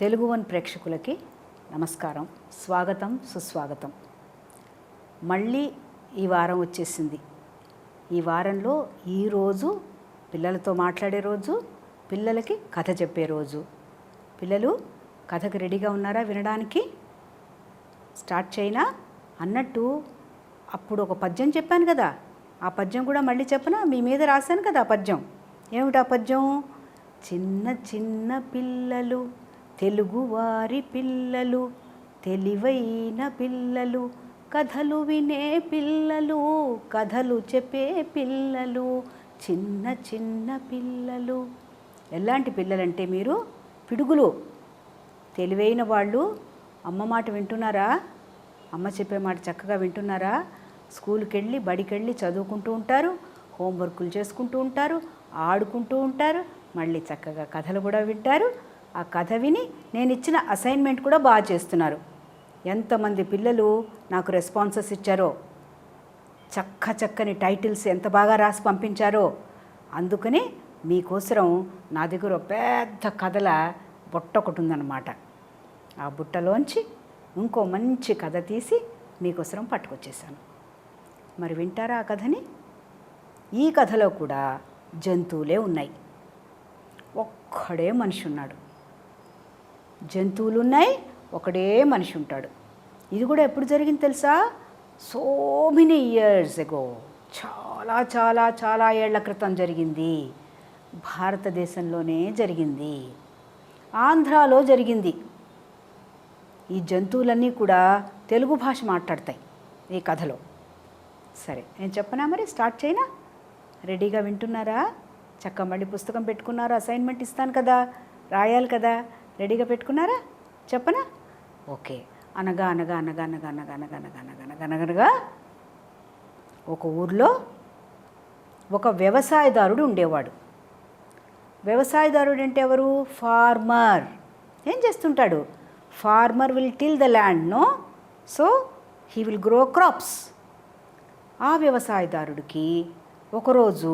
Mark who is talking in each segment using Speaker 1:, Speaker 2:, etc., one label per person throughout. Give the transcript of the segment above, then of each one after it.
Speaker 1: Telugu one ప్రేక్షకులకి నమస్కారం, స్వాగతం, సుస్వాగతం. మళ్ళీ ఈ వారం వచ్చేసింది. ఈ వారంలో ఈరోజు పిల్లలతో మాట్లాడే రోజు, పిల్లలకి కథ చెప్పే రోజు. పిల్లలు కథకు రెడీగా ఉన్నారా వినడానికి? స్టార్ట్ చేయనా? అన్నట్టు అప్పుడు ఒక పద్యం చెప్పాను కదా, ఆ పద్యం కూడా మళ్ళీ చెప్పనా? మీ మీద రాశాను కదా ఆ పద్యం. ఏమిటా పద్యం? చిన్న చిన్న పిల్లలు, తెలుగువారి పిల్లలు, తెలివైన పిల్లలు, కథలు వినే పిల్లలు, కథలు చెప్పే పిల్లలు, చిన్న చిన్న పిల్లలు. ఎలాంటి పిల్లలంటే మీరు పిడుగులు, తెలివైన వాళ్ళు. అమ్మ మాట వింటున్నారా? అమ్మ చెప్పే మాట చక్కగా వింటున్నారా? స్కూల్కి వెళ్ళి బడికి వెళ్ళి చదువుకుంటూ ఉంటారు, హోంవర్కులు చేసుకుంటూ ఉంటారు, ఆడుకుంటూ ఉంటారు, మళ్ళీ చక్కగా కథలు కూడా వింటారు. ఆ కథ విని నేను ఇచ్చిన అసైన్మెంట్ కూడా బాగా చేస్తున్నారు. ఎంతమంది పిల్లలు నాకు రెస్పాన్సెస్ ఇచ్చారో, చక్కని టైటిల్స్ ఎంత బాగా రాసి పంపించారో. అందుకని మీకోసం నా దగ్గర పెద్ద కథల బుట్ట ఒకటి ఉందన్నమాట. ఆ బుట్టలోంచి ఇంకో మంచి కథ తీసి మీకోసం పట్టుకొచ్చేసాను. మరి వింటారా ఆ కథని? ఈ కథలో కూడా జంతువులే ఉన్నాయి, ఒక్కడే మనిషి ఉన్నాడు. జంతువులు ఉన్నాయి, ఒకడే మనిషి ఉంటాడు. ఇది కూడా ఎప్పుడు జరిగింది తెలుసా? సో మెనీ ఇయర్స్ ఎగో, చాలా చాలా చాలా ఏళ్ల క్రితం జరిగింది. భారతదేశంలోనే జరిగింది, ఆంధ్రాలో జరిగింది. ఈ జంతువులన్నీ కూడా తెలుగు భాష మాట్లాడతాయి ఈ కథలో. సరే, నేను చెప్పనా? మరి స్టార్ట్ చేయనా? రెడీగా వింటున్నారా? చక్క మళ్ళీ పుస్తకం పెట్టుకున్నారా? అసైన్మెంట్ ఇస్తాను కదా, రాయాలి కదా. రెడీగా పెట్టుకున్నారా? చెప్పనా? ఓకే. అనగా అనగా అనగా అనగా అనగా అనగా అనగా అనగా అనగా అనగనగా ఒక ఊర్లో ఒక వ్యవసాయదారుడు ఉండేవాడు. వ్యవసాయదారుడు అంటే ఎవరు? ఫార్మర్. ఏం చేస్తుంటాడు? Farmer will till the land, no? So he will grow crops. ఆ వ్యవసాయదారుడికి ఒకరోజు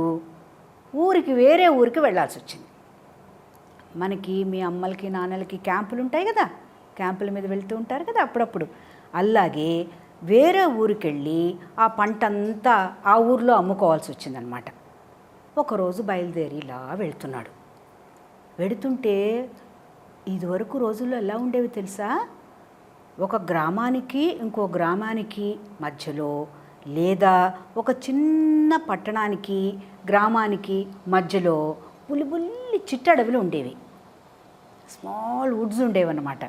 Speaker 1: వేరే ఊరికి వెళ్ళాల్సి వచ్చింది. మనకి మీ అమ్మలకి నాన్నలకి క్యాంపులు ఉంటాయి కదా, క్యాంపుల మీద వెళ్తూ ఉంటారు కదా అప్పుడప్పుడు. అలాగే వేరే ఊరికి వెళ్ళి ఆ పంట అంతా ఆ ఊరిలో అమ్ముకోవాల్సి వచ్చిందనమాట. ఒకరోజు బయలుదేరి ఇలా వెళ్తున్నాడు. వెడుతుంటే ఇదివరకు రోజుల్లో ఎలా ఉండేవి తెలుసా? ఒక గ్రామానికి ఇంకో గ్రామానికి మధ్యలో, లేదా ఒక చిన్న పట్టణానికి గ్రామానికి మధ్యలో బుల్లి చిట్టడవులు ఉండేవి. స్మాల్ వుడ్స్ ఉండేవన్నమాట.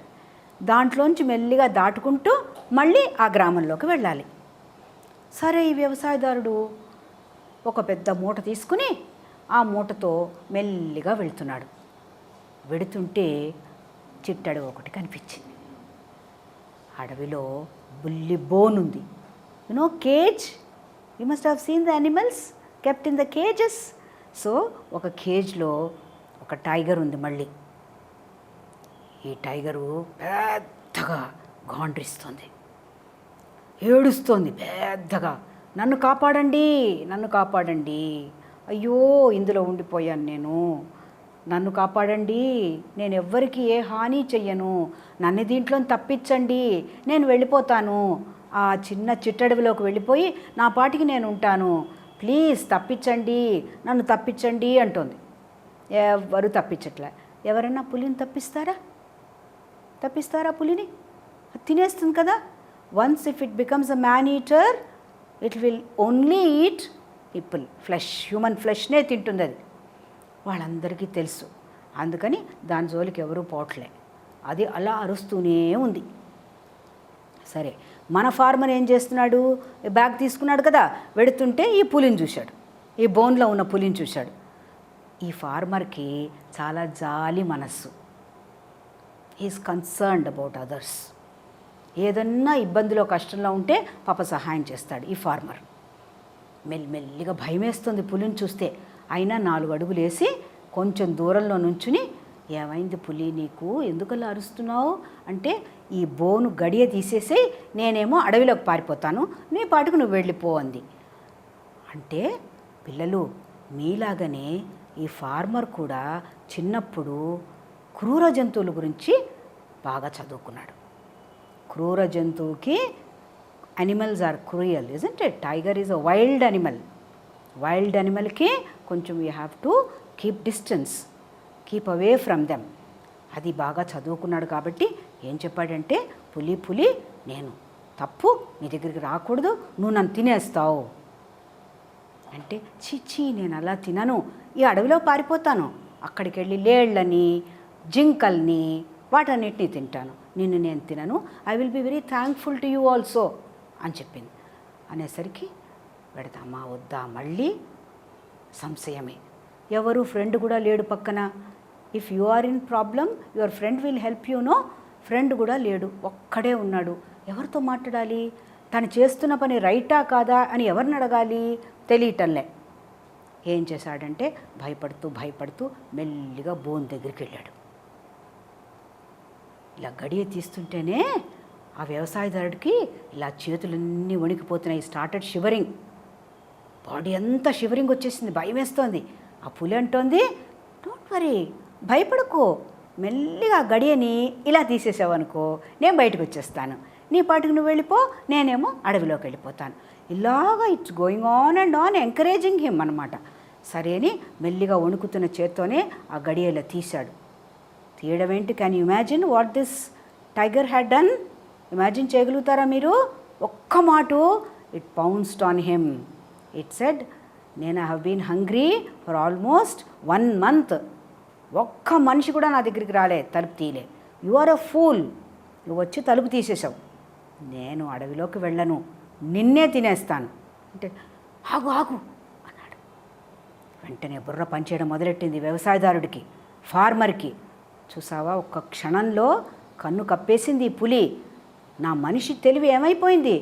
Speaker 1: దాంట్లోంచి మెల్లిగా దాటుకుంటూ మళ్ళీ ఆ గ్రామంలోకి వెళ్ళాలి. సరే, ఈ వ్యవసాయదారుడు ఒక పెద్ద మూట తీసుకుని ఆ మూటతో మెల్లిగా వెళ్తున్నాడు. వెడుతుంటే చిట్టడవి ఒకటి కనిపించింది. అడవిలో బుల్లి బోన్ ఉంది. You know cage? You must have seen the animals kept in the cages. So ఒక కేజ్లో ఒక టైగర్ ఉంది. మళ్ళీ ఈ టైగరు పెద్దగా గాండ్రిస్తుంది, ఏడుస్తోంది పెద్దగా. నన్ను కాపాడండి, నన్ను కాపాడండి, అయ్యో ఇందులో ఉండిపోయాను నేను, నన్ను కాపాడండి, నేను ఎవ్వరికి ఏ హాని చెయ్యను, నన్ను దీంట్లో తప్పించండి, నేను వెళ్ళిపోతాను, ఆ చిన్న చిట్టడవిలోకి వెళ్ళిపోయి నా పాటికి నేను ఉంటాను, ప్లీజ్ తప్పించండి, నన్ను తప్పించండి అంటుంది. ఎవరు తప్పించట్లే. ఎవరైనా పులిని తప్పిస్తారా పులిని? తినేస్తుంది కదా. Once if it becomes a man eater, it will only eat people flesh, human ఫ్లెష్నే తింటుంది అది. వాళ్ళందరికీ తెలుసు. అందుకని దాని జోలికి ఎవరూ పోవట్లే. అది అలా అరుస్తూనే ఉంది. సరే, మన ఫార్మర్ ఏం చేస్తున్నాడు? బ్యాగ్ తీసుకున్నాడు కదా, వెడుతుంటే ఈ పులిని చూశాడు, ఈ బోన్లో ఉన్న పులిని చూశాడు. ఈ ఫార్మర్కి చాలా జాలి మనస్సు. Is concerned about others. ఏదన్నా ఇబ్బందిలో కష్టంలో ఉంటే పాప సహాయం చేస్తాడు ఈ ఫార్మర్. మెల్లిగా భయమేస్తుంది పులిని చూస్తే. అయినా 4 అడుగులు వేసి కొంచెం దూరంలో నుంచుని, ఏమైంది పులి నీకు, ఎందుకలా అరుస్తున్నావు అంటే, ఈ బోను గడియ తీసేసి నేనేమో అడవిలోకి పారిపోతాను, నీ పాటుకు నువ్వు వెళ్ళిపో అంది. అంటే పిల్లలు, మీలాగనే ఈ ఫార్మర్ కూడా చిన్నప్పుడు క్రూర జంతువుల గురించి బాగా చదువుకున్నాడు. క్రూర జంతువుకి animals are cruel, isn't it? Tiger is a wild animal. Wild అనిమల్కి కొంచెం you have to keep distance, keep away from them. అది బాగా చదువుకున్నాడు కాబట్టి ఏం చెప్పాడంటే, పులి నేను తప్పు, నీ దగ్గరికి రాకూడదు, నువ్వు నన్ను తినేస్తావు అంటే, చిచ్చి నేను అలా తినను, ఈ అడవిలో పారిపోతాను, అక్కడికి వెళ్ళి లేళ్ళని జింకల్ని వాటన్నిటినీ తింటాను, నిన్ను నేను తినను, I will be very thankful to you also అని చెప్పింది. అనేసరికి పెడతామా వద్దా మళ్ళీ సంశయమే. ఎవరు ఫ్రెండ్ కూడా లేడు పక్కన. If you are in problem your friend will help you no. Friend కూడా లేడు, ఒక్కడే ఉన్నాడు. ఎవరితో మాట్లాడాలి? తను చేస్తున్న పని రైటా కాదా అని ఎవరిని అడగాలి? తెలియటంలే. ఏం చేశాడంటే భయపడుతూ మెల్లిగా బోన్ దగ్గరికి వెళ్ళాడు. ఇలా గడియ తీస్తుంటేనే ఆ వ్యవసాయదారుడికి ఇలా చేతులన్నీ వణికిపోతున్నాయి. స్టార్టెడ్ షివరింగ్, బాడీ అంతా షివరింగ్ వచ్చేసింది, భయం వేస్తోంది. ఆ పులి అంటోంది, డోంట్ వరీ, భయపడుకో, మెల్లిగా గడియని ఇలా తీసేసావనుకో నేను బయటకు వచ్చేస్తాను, నీ పాటికి నువ్వు వెళ్ళిపో, నేనేమో అడవిలోకి వెళ్ళిపోతాను. ఇలాగా it's going on and on encouraging him అనమాట. సరే అని మెల్లిగా వణుకుతున్న చేత్తోనే ఆ గడియలా తీశాడు. తీయడం ఏంటి? Can you imagine what this tiger had done? Imagine చేయగలుగుతారా మీరు? ఒక్క మాటు it pounced on him. It said, నేను I have been hungry for almost 1 month. ఒక్క మనిషి కూడా నా దగ్గరికి రాలే, తలుపు తీయలే. యు ఆర్ అ ఫూల్, నువ్వు వచ్చి తలుపు తీసేసావు, నేను అడవిలోకి వెళ్ళను, నిన్నే తినేస్తాను అంటే, ఆగు అన్నాడు. వెంటనే బుర్ర పనిచేయడం మొదలెట్టింది వ్యవసాయదారుడికి, ఫార్మర్కి. చూసావా, ఒక్క క్షణంలో కన్ను కప్పేసింది ఈ పులి. నా మనిషి తెలివి ఏమైపోయింది?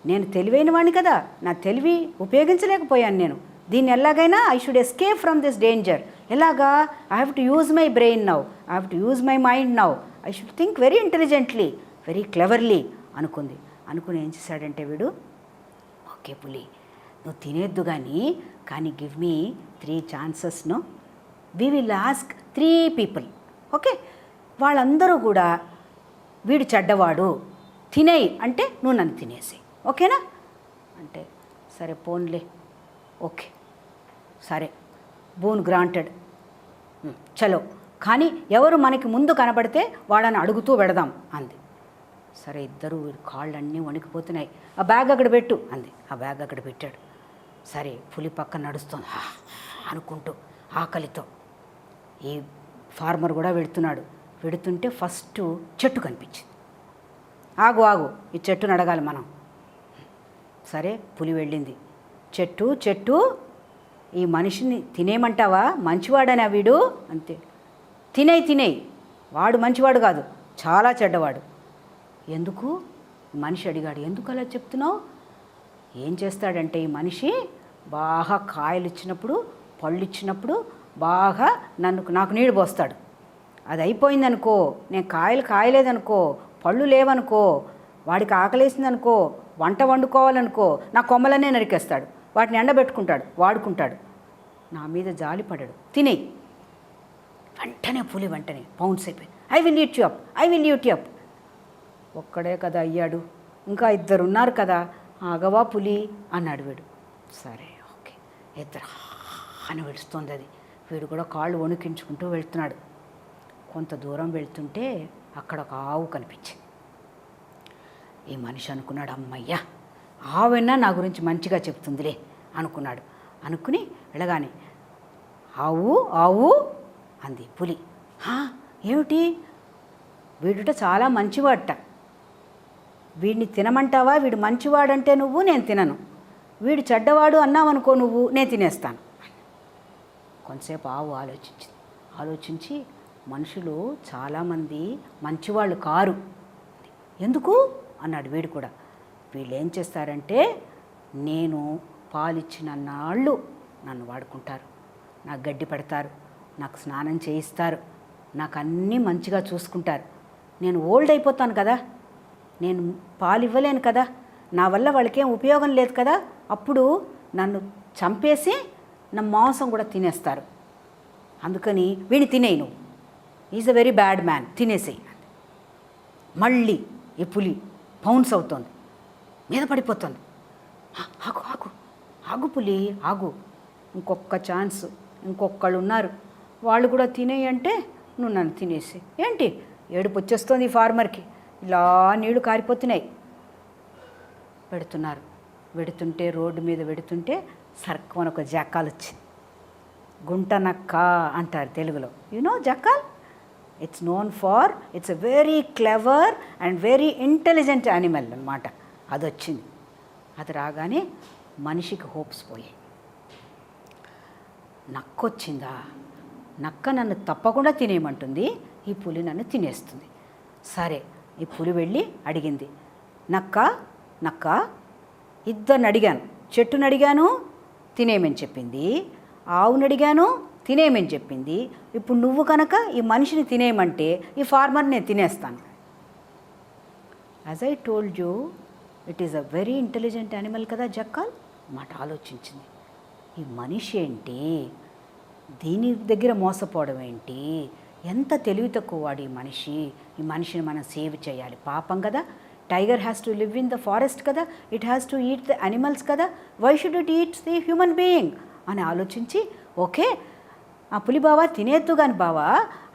Speaker 1: నేను తెలివైన వాడిని కదా, నా తెలివి ఉపయోగించలేకపోయాను నేను. దీన్ని ఎలాగైనా I should escape from this danger. ఎలాగా? I have to use my brain now, I have to use my mind now, I should think very intelligently, very cleverly అనుకుంది. అనుకుని ఏం చేశాడంటే వీడు, ఓకే పులి, నువ్వు తినేద్దు కానీ give me 3 chances. No, we will ask 3 people. Okay, వాళ్ళందరూ కూడా వీడు చెడ్డవాడు, తినేయి అంటే నువ్వు నన్ను తినేసి, ఓకేనా అంటే, సరే పోన్లే, ఓకే సరే, బోన్ గ్రాంటెడ్, చలో, కానీ ఎవరు మనకి ముందు కనబడితే వాళ్ళని అడుగుతూ పెడదాం అంది. సరే, ఇద్దరు కాళ్ళన్నీ వణికిపోతున్నాయి. ఆ బ్యాగ్ అక్కడ పెట్టు అంది. ఆ బ్యాగ్ అక్కడ పెట్టాడు. సరే, పులి పక్కన నడుస్తుంది అనుకుంటూ ఆకలితో. ఈ ఫార్మర్ కూడా వెడుతుంటే ఫస్ట్ చెట్టు కనిపించింది. ఆగు ఈ చెట్టును అడగాలి మనం. సరే, పులి వెళ్ళింది. చెట్టు, ఈ మనిషిని తినేయమంటావా? మంచివాడనా వీడు? అంతే, తినేయి, వాడు మంచివాడు కాదు, చాలా చెడ్డవాడు. ఎందుకు? మనిషి అడిగాడు, ఎందుకు అలా చెప్తున్నావు? ఏం చేస్తాడంటే ఈ మనిషి బాగా కాయలు ఇచ్చినప్పుడు, పళ్ళు ఇచ్చినప్పుడు బాగా నాకు నీళ్ళు పోస్తాడు. అది అయిపోయిందనుకో, నేను కాయలేదనుకో, పళ్ళు లేవనుకో, వాడికి ఆకలేసిందనుకో, వంట వండుకోవాలనుకో, నా కొమ్మలనే నరికేస్తాడు, వాటిని ఎండబెట్టుకుంటాడు, వాడుకుంటాడు, నా మీద జాలి పడాడు, తినేయి. వెంటనే పులి పౌన్స్ అయిపోయి, I will eat you up. ఒక్కడే కదా అయ్యాడు, ఇంకా 2 ఉన్నారు కదా, ఆగవా పులి అన్నాడు వీడు. సరే ఓకే, 2 అని వెడుస్తుంది అది. వీడు కూడా కాళ్ళు వణికించుకుంటూ వెళ్తున్నాడు. కొంత దూరం వెళ్తుంటే అక్కడ ఒక ఆవు కనిపించింది. ఈ మనిషి అనుకున్నాడు, అమ్మయ్యా, ఆవైనా నా గురించి మంచిగా చెప్తుందిలే అనుకున్నాడు. అనుకుని వెళ్ళగానే ఆవు అంది పులి. ఏమిటి? వీడుట చాలా మంచివాడట, వీడిని తినమంటావా? వీడు మంచివాడంటే నువ్వు, నేను తినను. వీడు చెడ్డవాడు అన్నావనుకో నువ్వు, నేను తినేస్తాను. కొంతసేపు ఆవు ఆలోచించి మనుషులు చాలామంది మంచివాళ్ళు కారు. ఎందుకు అన్నాడు వీడు కూడా. వీళ్ళు ఏం చేస్తారంటే, నేను పాలిచ్చిన నాళ్ళు నన్ను వాడుకుంటారు, నాకు గడ్డి పెడతారు, నాకు స్నానం చేయిస్తారు, నాకు అన్నీ మంచిగా చూసుకుంటారు. నేను ఓల్డ్ అయిపోతాను కదా, నేను పాలు ఇవ్వలేను కదా, నా వల్ల వాళ్ళకేం ఉపయోగం లేదు కదా, అప్పుడు నన్ను చంపేసి నా మాంసం కూడా తినేస్తారు. అందుకని వీడిని తినేయి, నువ్వు is a very bad man, తినేసేయి. మళ్ళీ ఈ పులి పౌన్స్ అవుతోంది, మీద పడిపోతుంది. ఆగు ఆగు ఆగు పులి ఆగు, ఇంకొక ఛాన్స్, ఇంకొకళ్ళు ఉన్నారు, వాళ్ళు కూడా తినేయంటే నువ్వు నన్ను తినేసి. ఏంటి ఏడుపు వచ్చేస్తుంది ఈ ఫార్మర్కి, ఇలా నీళ్లు కారిపోతున్నాయి. పెడుతున్నారు, వెడుతుంటే రోడ్డు మీద వెడుతుంటే సర్కమని ఒక జక్కాలు వచ్చింది. గుంట నక్క అంటారు తెలుగులో. Jackal, it's known for, it's a very clever and very intelligent animal అనమాట. అది వచ్చింది. అది రాగానే మనిషికి హోప్స్ పోయాయి. నక్క వచ్చిందా, నక్క నన్ను తప్పకుండా తినేయమంటుంది, ఈ పులి నన్ను తినేస్తుంది. సరే, ఈ పులి వెళ్ళి అడిగింది, నక్క నక్క, ఇద్దరిని అడిగాను, చెట్టుని అడిగాను తినేయమని చెప్పింది, ఆవుని అడిగాను తినేయమని చెప్పింది, ఇప్పుడు నువ్వు కనుక ఈ మనిషిని తినేయమంటే ఈ ఫార్మర్ని నేను తినేస్తాను. As I told you, it is a very intelligent animal కదా జక్కాల్. మాట ఆలోచించింది, ఈ మనిషి ఏంటి, దీని దగ్గర మోసపోవడం ఏంటి, ఎంత తెలివి తక్కువ వాడు ఈ మనిషిని మనం సేవ్ చేయాలి, పాపం కదా. Tiger has to live in the forest కదా, it has to eat the animals కదా, why should it eats the human being అని ఆలోచించి, ఓకే ఆ పులి బావా తినేద్దు కానీ బావా,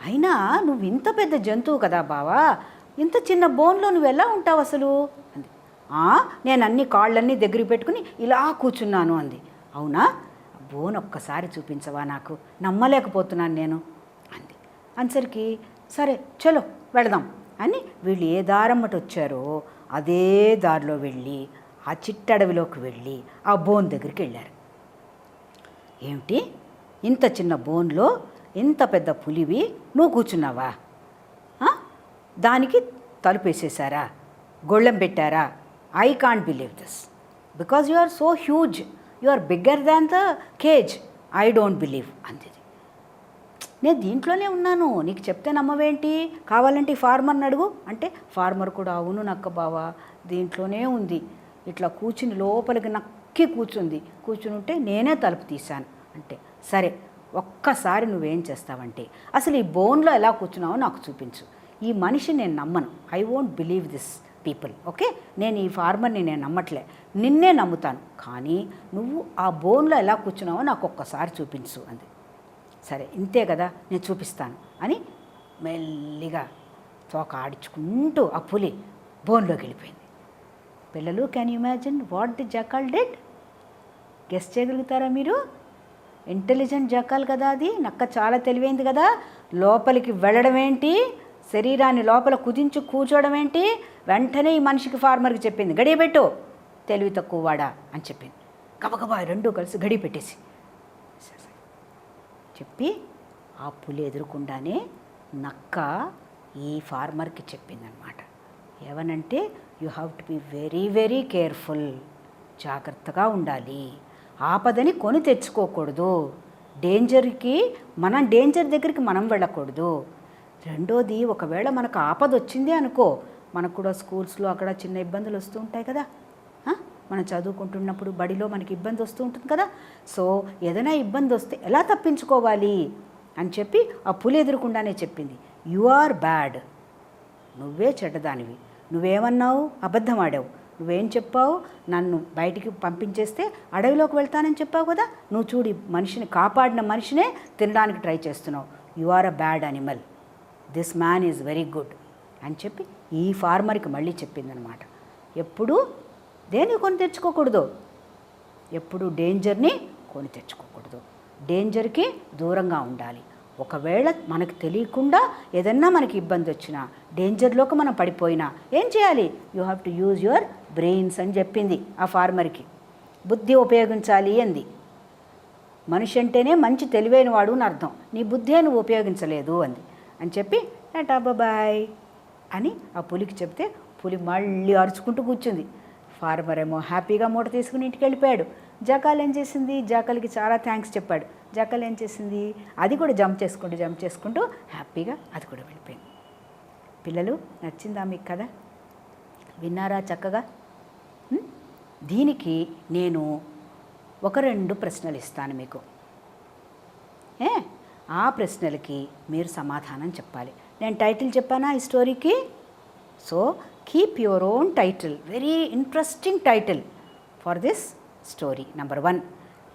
Speaker 1: అయినా నువ్వు ఇంత పెద్ద జంతువు కదా బావా, ఇంత చిన్న బోన్లో నువ్వు ఎలా ఉంటావు అసలు అంది. నేను అన్ని కాళ్ళన్నీ దగ్గరికి పెట్టుకుని ఇలా కూర్చున్నాను అంది. అవునా, బోన్ ఒక్కసారి చూపించవా, నాకు నమ్మలేకపోతున్నాను నేను అంది. అనేసరికి సరే చలో వెళదాం అని వీళ్ళు ఏ దారమ్మట వచ్చారో అదే దారిలో వెళ్ళి ఆ చిట్టడవిలోకి వెళ్ళి ఆ బోన్ దగ్గరికి వెళ్ళారు. ఏమిటి, ఇంత చిన్న బోన్లో ఇంత పెద్ద పులివి నువ్వు కూర్చున్నావా, దానికి తలుపేసేసారా, గొళ్ళెం పెట్టారా, I can't believe this, because you are so huge, you are bigger than the cage, I don't believe అంది. నేను దీంట్లోనే ఉన్నాను, నీకు చెప్తే నమ్మవేంటి, కావాలంటే ఈ ఫార్మర్ని అడుగు అంటే, ఫార్మర్ కూడా అవును నక్క బావా దీంట్లోనే ఉంది, ఇట్లా కూర్చుని లోపలికి నక్కి కూర్చుని ఉంటే నేనే తలుపు తీశాను అంటే, సరే ఒక్కసారి నువ్వేం చేస్తావంటే అసలు ఈ బోన్లో ఎలా కూర్చున్నావో నాకు చూపించు, ఈ మనిషిని నేను నమ్మను, I won't believe this people, okay, నేను ఈ ఫార్మర్ని నేను నమ్మట్లే, నిన్నే నమ్ముతాను, కానీ నువ్వు ఆ బోన్లో ఎలా కూర్చున్నావో నాకు ఒక్కసారి చూపించు అంది. సరే ఇంతే కదా నేను చూపిస్తాను అని మెల్లిగా తోక ఆడించుకుంటూ ఆ పులి బోన్లోకి వెళ్ళిపోయింది. పిల్లలు, can you imagine what the jackal did? Guess చేయగలుగుతారా మీరు? ఇంటెలిజెంట్ జకాల్ కదా అది, నక్క చాలా తెలివైంది కదా, లోపలికి వెళ్ళడం ఏంటి, శరీరాన్ని లోపల కుదించు కూర్చోవడం ఏంటి, వెంటనే ఈ మనిషికి ఫార్మర్కి చెప్పింది, గడియ పెట్టు తెలివి తక్కువ వాడా అని చెప్పింది. గబగబా రెండూ కలిసి గడి పెట్టేసి చెప్పి ఆ పులి ఎదురుకుండానే నక్క ఈ ఫార్మర్కి చెప్పిందనమాట. ఏమనంటే, you have to be very very careful, జాగ్రత్తగా ఉండాలి, ఆపదని కొని తెచ్చుకోకూడదు, డేంజర్ దగ్గరికి మనం వెళ్ళకూడదు. రెండోది, ఒకవేళ మనకు ఆపద వచ్చింది అనుకో, మనకు కూడా స్కూల్స్లో అక్కడ చిన్న ఇబ్బందులు వస్తూ ఉంటాయి కదా, మనం చదువుకుంటున్నప్పుడు బడిలో మనకి ఇబ్బంది వస్తూ ఉంటుంది కదా, సో ఏదైనా ఇబ్బంది వస్తే ఎలా తప్పించుకోవాలి అని చెప్పి ఆ పులి ఎదురుకుండానే చెప్పింది, యు ఆర్ బ్యాడ్, నువ్వే చెడ్డదానివి, నువ్వేమన్నావు, అబద్ధం ఆడావు, నువ్వేం చెప్పావు, నన్ను బయటికి పంపించేస్తే అడవిలోకి వెళ్తానని చెప్పావు కదా, నువ్వు చూడి మనిషిని కాపాడిన మనిషినే తినడానికి ట్రై చేస్తున్నావు, you are a bad animal, this man is very good అని చెప్పి ఈ ఫార్మర్కి మళ్ళీ చెప్పిందనమాట. ఎప్పుడూ దేన్ని కొని తెచ్చుకోకూడదు, ఎప్పుడు డేంజర్ని కొని తెచ్చుకోకూడదు, డేంజర్కి దూరంగా ఉండాలి. ఒకవేళ మనకు తెలియకుండా ఏదన్నా మనకి ఇబ్బంది వచ్చినా, డేంజర్లోకి మనం పడిపోయినా ఏం చేయాలి, you have to use your brains అని చెప్పింది ఆ ఫార్మర్కి. బుద్ధి ఉపయోగించాలి అంది. మనిషి అంటేనే మంచి తెలివైన వాడు అని అర్థం, నీ బుద్ధే నువ్వు ఉపయోగించలేదు అంది అని చెప్పి టాటా బాయ్ అని ఆ పులికి చెప్తే పులి మళ్ళీ అరుచుకుంటూ కూర్చుంది. ఫార్మర్ ఏమో హ్యాపీగా మూట తీసుకుని ఇంటికి వెళ్ళిపోయాడు. జకాల్ ఏం చేసింది, జకాల్కి చాలా థ్యాంక్స్ చెప్పాడు. జకాల్ ఏం చేసింది, అది కూడా జంప్ చేసుకుంటూ హ్యాపీగా అది కూడా వెళ్ళిపోయింది. పిల్లలు, నచ్చిందా మీకు కథ? విన్నారా చక్కగా? దీనికి నేను ఒక 2 ప్రశ్నలు ఇస్తాను మీకు. ఆ ప్రశ్నలకి మీరు సమాధానం చెప్పాలి. నేను టైటిల్ చెప్పానా ఈ స్టోరీకి? So keep your own title, very interesting title for this story. Number 1.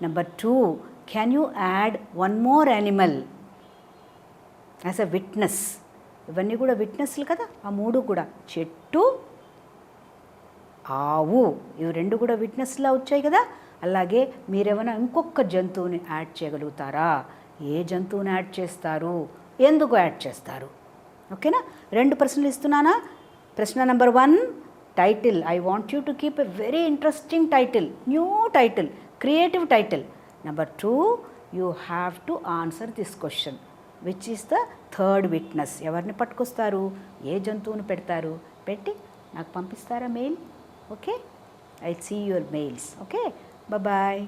Speaker 1: Number 2, can you add one more animal as a witness? ఇవన్నీ కూడా విట్నెస్లు కదా, ఆ 3 కూడా, చెట్టు, ఆవు, ఇవి 2 కూడా విట్నెస్లా వచ్చాయి కదా. అలాగే మీరేమైనా ఇంకొక జంతువుని యాడ్ చేయగలుగుతారా? ఏ జంతువుని యాడ్ చేస్తారు, ఎందుకు యాడ్ చేస్తారు? ఓకేనా? 2 ప్రశ్నలు ఇస్తున్నానా? ప్రశ్న number 1, title. I want you to keep a very interesting title, new title, creative title. Number 2, you have to answer this question, which is the third witness. ఎవరిని పట్టుకొస్తారు, ఏ జంతువుని పెడతారు, పెట్టి నాకు పంపిస్తారా mail? Okay, I see your mails. Okay, bye.